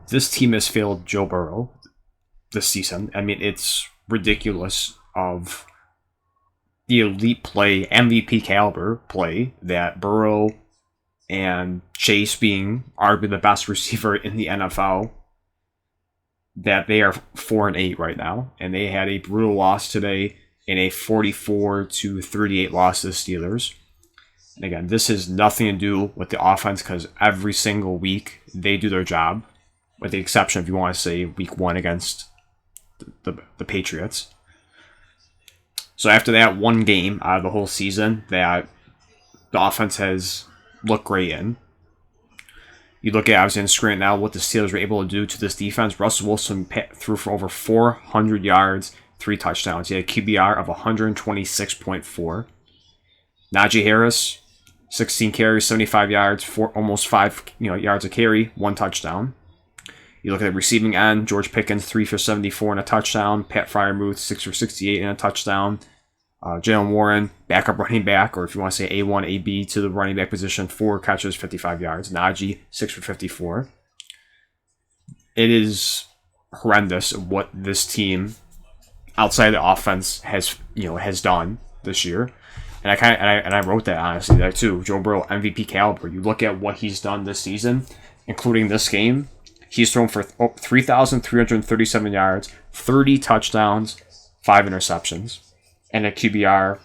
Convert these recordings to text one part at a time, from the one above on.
this team has failed Joe Burrow this season. I mean, it's ridiculous of the elite play, MVP caliber play that Burrow and Chase being arguably the best receiver in the NFL, that they are 4-8 right now, and they had a brutal loss today in a 44-38 loss to the Steelers. And again, this has nothing to do with the offense because every single week they do their job, with the exception if you want to say week 1 against the Patriots. So after that one game out of the whole season that the offense has looked great in, you look at, obviously on the screen now, what the Steelers were able to do to this defense. Russell Wilson threw for over 400 yards, 3 touchdowns. He had a QBR of 126.4. Najee Harris, 16 carries, 75 yards, almost 5 yards a carry, 1 touchdown. You look at the receiving end, George Pickens, 3 for 74 and a touchdown. Pat Freiermuth, 6 for 68 and a touchdown. Jalen Warren, backup running back, or if you want to say A1, AB to the running back position, 4 catches, 55 yards. Najee, 6 for 54. It is horrendous what this team, outside the offense, has done this year. And I wrote that honestly there too. Joe Burrow, MVP caliber. You look at what he's done this season, including this game. He's thrown for 3,337 yards, 30 touchdowns, 5 interceptions, and a QBR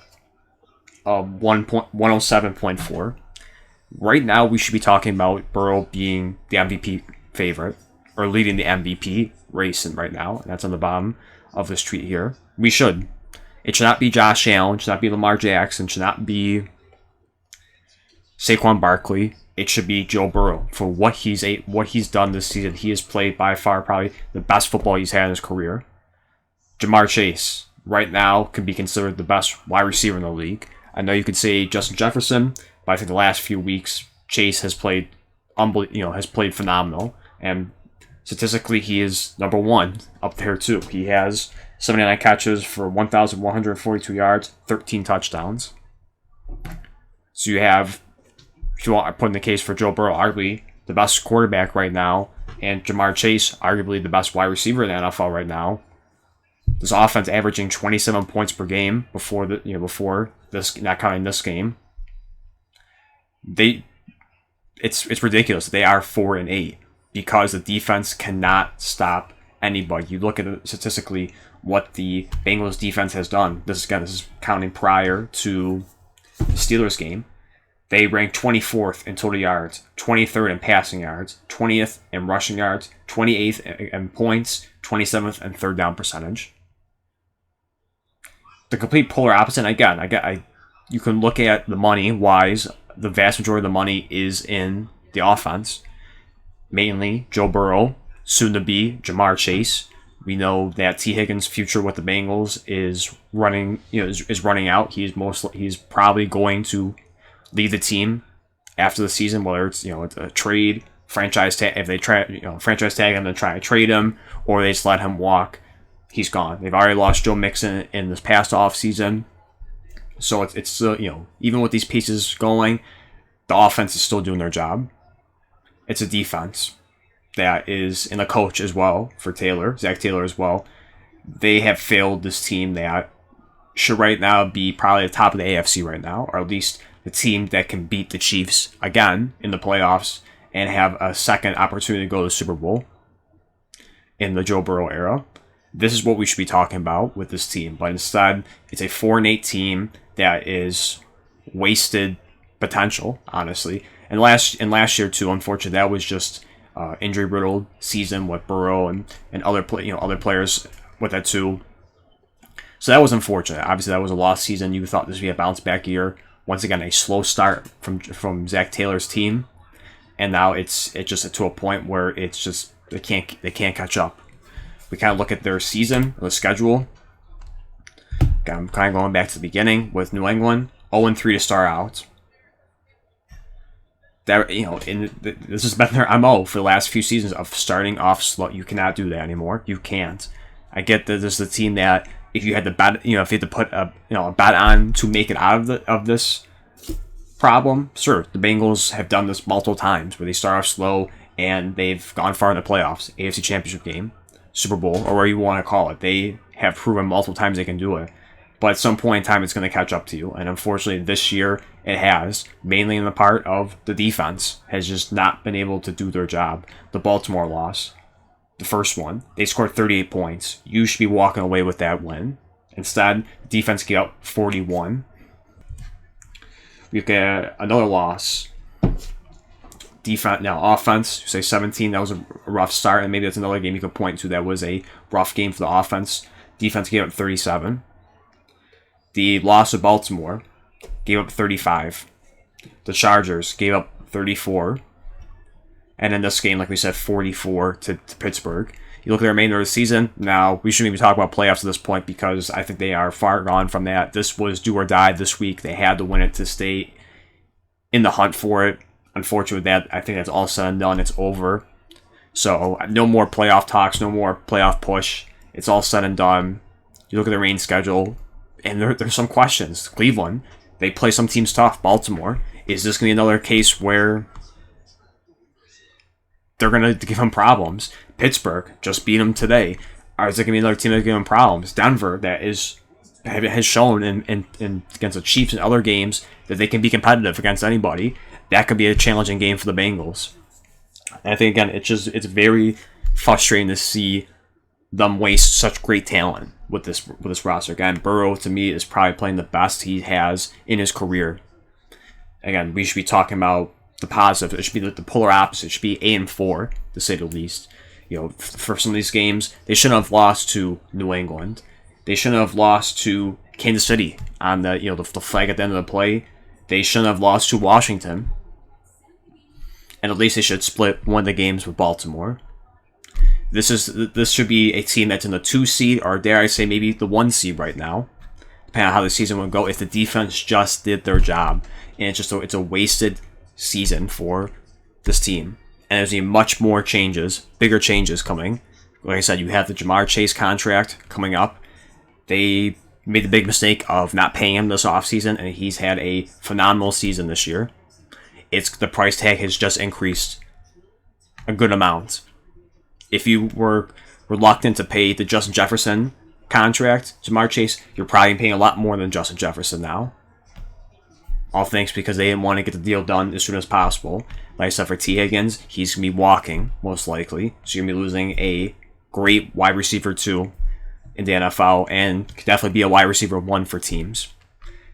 of 107.4. Right now, we should be talking about Burrow being the MVP favorite, or leading the MVP race right now. And that's on the bottom of this tweet here. We should. It should not be Josh Allen. It should not be Lamar Jackson. It should not be Saquon Barkley. It should be Joe Burrow for what he's done this season. He has played by far probably the best football he's had in his career. Jamar Chase right now can be considered the best wide receiver in the league. I know you could say Justin Jefferson, but I think the last few weeks Chase has played phenomenal, and statistically he is number 1 up there too. He has 79 catches for 1,142 yards, 13 touchdowns. So you have, if you want to put in the case for Joe Burrow, arguably the best quarterback right now, and Jamar Chase, arguably the best wide receiver in the NFL right now. This offense averaging 27 points per game before this, not counting this game. It's ridiculous. They are 4-8 because the defense cannot stop anybody. You look at it statistically what the Bengals defense has done. This is counting prior to the Steelers game. They ranked 24th in total yards, 23rd in passing yards, 20th in rushing yards, 28th in points, 27th in third down percentage. The complete polar opposite. Again, you can look at the money wise. The vast majority of the money is in the offense, mainly Joe Burrow, soon to be Jamar Chase. We know that T. Higgins' future with the Bengals is running out. He's probably going to leave the team after the season, whether it's it's a trade, franchise tag. If they franchise tag him and try to trade him, or they just let him walk, he's gone. They've already lost Joe Mixon in this past offseason. So it's even with these pieces going, the offense is still doing their job. It's a defense that is, and a coach as well for Zach Taylor as well. They have failed this team that should right now be probably the top of the AFC right now, or at least the team that can beat the Chiefs again in the playoffs and have a second opportunity to go to the Super Bowl in the Joe Burrow era. This is what we should be talking about with this team. But instead, it's a 4-8 team that is wasted potential, honestly. And last year too, unfortunately, that was just injury riddled season with Burrow and other players with that too. So that was unfortunate. Obviously, that was a lost season. You thought this would be a bounce back year. Once again, a slow start from Zach Taylor's team, and now it's just to a point where it's just they can't catch up. We kind of look at their season, the schedule. I'm kind of going back to the beginning with New England, 0-3 to start out. That this has been their MO for the last few seasons of starting off slow. You cannot do that anymore. You can't. I get that this is a team that if you had to bet, if you had to put a bet on to make it out of this problem, sure, the Bengals have done this multiple times where they start off slow and they've gone far in the playoffs, AFC Championship game, Super Bowl, or whatever you want to call it. They have proven multiple times they can do it. But at some point in time, it's going to catch up to you. And unfortunately, this year, it has, mainly in the part of the defense, has just not been able to do their job. The Baltimore loss, the first one, they scored 38 points. You should be walking away with that win. Instead, defense gave up 41. We've got another loss. Defense, now offense, say 17, that was a rough start, and maybe that's another game you could point to that was a rough game for the offense. Defense gave up 37. The loss of Baltimore gave up 35. The Chargers gave up 34. And in this game, like we said, 44 to Pittsburgh. You look at the remainder of the season, now we shouldn't even talk about playoffs at this point because I think they are far gone from that. This was do or die this week. They had to win it to stay in the hunt for it. Unfortunately, that I think that's all said and done. It's over. So no more playoff talks, no more playoff push. It's all said and done. You look at the remaining schedule, and there's some questions. Cleveland, they play some teams tough. Baltimore, is this going to be another case where they're going to give them problems? Pittsburgh just beat them today. Or is it going to be another team that give them problems? Denver, that has shown in against the Chiefs and other games that they can be competitive against anybody. That could be a challenging game for the Bengals. And I think, again, it's very frustrating to see them waste such great talent with this roster. Again, Burrow, to me, is probably playing the best he has in his career. Again, we should be talking about the positive. It should be the polar opposite. It should be 8-4, to say the least. For some of these games, they shouldn't have lost to New England. They shouldn't have lost to Kansas City on the flag at the end of the play. They shouldn't have lost to Washington. And at least they should split one of the games with Baltimore. This should be a team that's in the 2 seed, or dare I say maybe the 1 seed right now, depending on how the season would go, if the defense just did their job. And it's a wasted season for this team. And there's even much more changes, bigger changes coming. Like I said, you have the Jamar Chase contract coming up. They made the big mistake of not paying him this offseason, and he's had a phenomenal season this year. The price tag has just increased a good amount. If you were reluctant to pay the Justin Jefferson contract, Jamar Chase, you're probably paying a lot more than Justin Jefferson now. All thanks because they didn't want to get the deal done as soon as possible. Like I said, for T. Higgins, he's going to be walking, most likely. So you're going to be losing a great wide receiver 2 in the NFL, and could definitely be a wide receiver 1 for teams.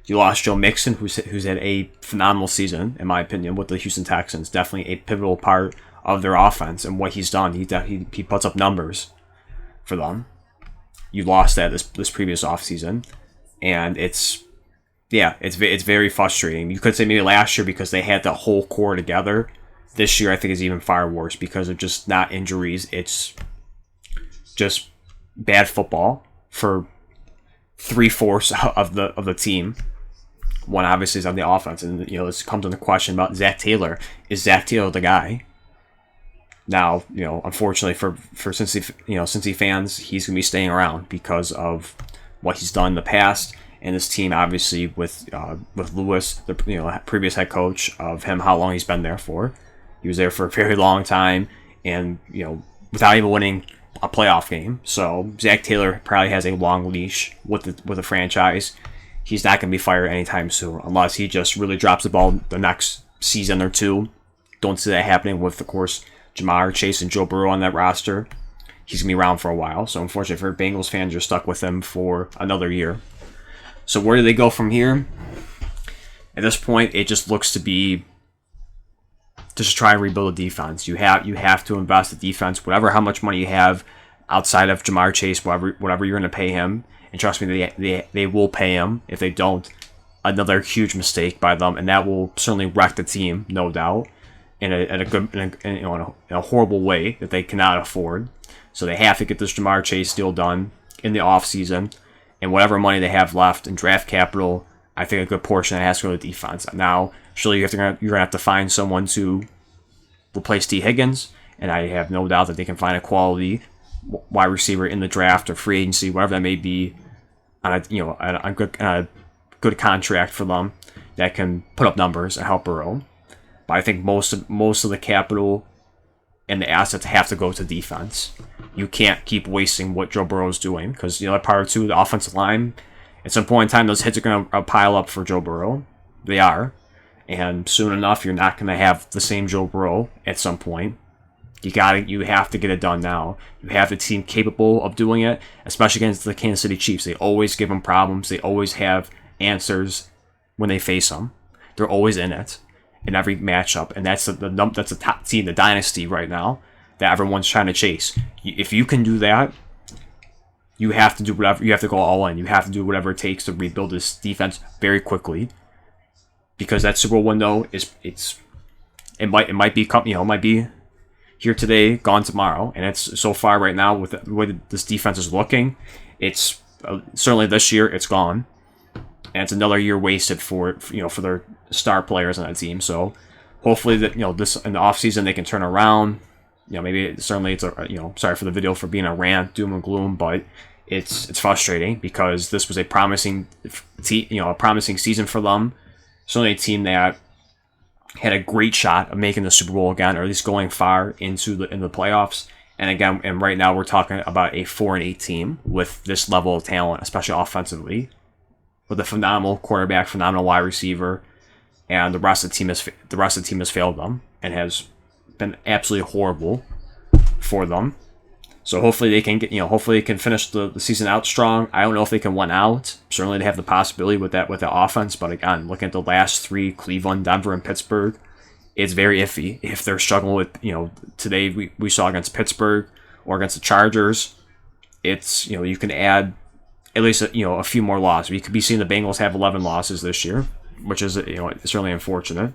You lost Joe Mixon, who's had a phenomenal season, in my opinion, with the Houston Texans. Definitely a pivotal part of their offense, and what he's done, he puts up numbers for them. You lost that this previous offseason, and it's very frustrating. You could say maybe last year because they had the whole core together. This year, I think, is even far worse because of just not injuries. It's just bad football for 3/4 of the team. One obviously is on the offense, and this comes to the question about Zach Taylor. Is Zach Taylor the guy? Now, unfortunately for Cincy fans, he's gonna be staying around because of what he's done in the past, and this team obviously with Lewis, the previous head coach of him, how long he's been there for. He was there for a very long time, and without even winning a playoff game. So Zach Taylor probably has a long leash with the franchise. He's not going to be fired anytime soon unless he just really drops the ball the next season or two. Don't see that happening with, of course, Jamar Chase and Joe Burrow on that roster. He's going to be around for a while. So unfortunately for Bengals fans, you're stuck with him for another year. So where do they go from here? At this point, it just looks to be just try and rebuild a defense. You have to invest in defense, how much money you have outside of Jamar Chase, whatever you're going to pay him. And trust me, they will pay him. If they don't, another huge mistake by them, and that will certainly wreck the team, no doubt, in a horrible way that they cannot afford. So they have to get this Jamar Chase deal done in the offseason, and whatever money they have left in draft capital, I think a good portion of that has to go to defense. Now, surely you're going to have to find someone to replace T. Higgins, and I have no doubt that they can find a quality wide receiver in the draft or free agency, whatever that may be, on a good contract for them that can put up numbers and help Burrow. But I think most of the capital and the assets have to go to defense. You can't keep wasting what Joe Burrow's doing, because part of two, the offensive line, at some point in time, those hits are going to pile up for Joe Burrow. They are. And soon enough, you're not going to have the same Joe Burrow at some point. You have to get it done now. You have the team capable of doing it, especially against the Kansas City Chiefs. They always give them problems. They always have answers when they face them. They're always in it in every matchup, and that's the top team, the dynasty right now that everyone's trying to chase. If you can do that, you have to do whatever. You have to go all in. You have to do whatever it takes to rebuild this defense very quickly, because that Super Bowl window it might be here today, gone tomorrow, and it's so far right now with the way this defense is looking. It's certainly this year it's gone, and it's another year wasted for their star players on that team. So hopefully that this in the offseason they can turn around. Maybe certainly it's sorry for the video for being a rant, doom and gloom, but it's frustrating because this was a promising season for them. Certainly a team that had a great shot of making the Super Bowl again, or at least going far into the playoffs. And right now we're talking about a 4-8 team with this level of talent, especially offensively, with a phenomenal quarterback, phenomenal wide receiver, and the rest of the team has failed them and has been absolutely horrible for them. So hopefully they can hopefully they can finish the season out strong. I don't know if they can win out. Certainly they have the possibility with the offense, but again, looking at the last three, Cleveland, Denver, and Pittsburgh, it's very iffy. If they're struggling with, today we saw against Pittsburgh or against the Chargers, it's, you can add at least a few more losses. We could be seeing the Bengals have 11 losses this year, which is certainly unfortunate.